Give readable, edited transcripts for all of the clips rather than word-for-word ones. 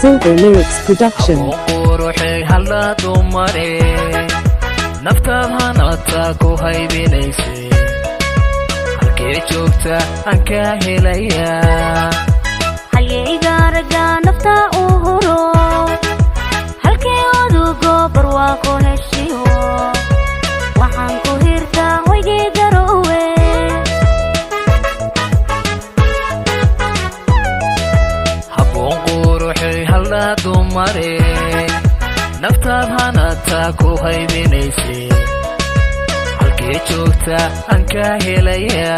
ZILVER Lyrics Production. ruuxay halla dumare naftaad hanata ku haybinayse halkee joogta aan ka helaya halyeyga raga nafta u huro halkee odugo barwaaqo heshiyo waxaan ku hirtaa hoygii garowe habboon quruxay halla dumare naftaad hanata ku haybinayse halkee joogta aan ka helaya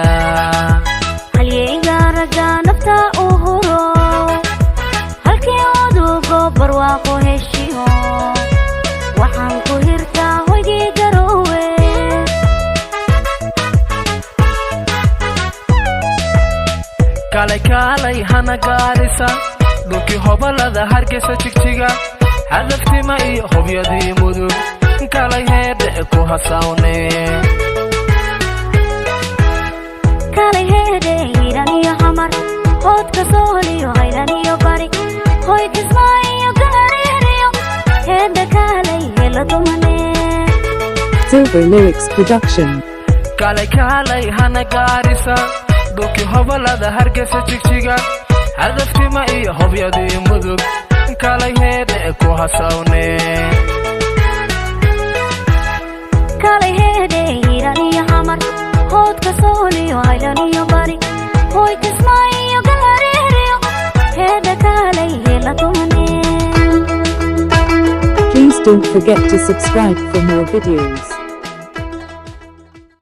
halyeyga raga nafta u huro halkee odugo barwaaqo heshiyo waxaan ku hirtaa hoygii garowe kalay kalay hana gaarisa dhulkii hobalada hargeysa jigjiga hadaftima iyo hobyadii mudug kalay heedhe ku hasawne kalay heedhe hiiran iyo xamar hoodka sool iyo haylan iyo bari hoy kismaa iyo gaariiriyo heedha kalay hela dumane ZILVER Lyrics Production. kalay kalay hana gaarisa dhulkii hobalada hargeysa jigjiga hadaftima iyo hobyadii mudug kalay heedhe ku hasawne kalay heedhe hiiran iyo xamar hoodka sool iyo haylan iyo bari hoy kismaa iyo gaariiriyo heedha kalay hela dumane Please don't forget to subscribe for more videos.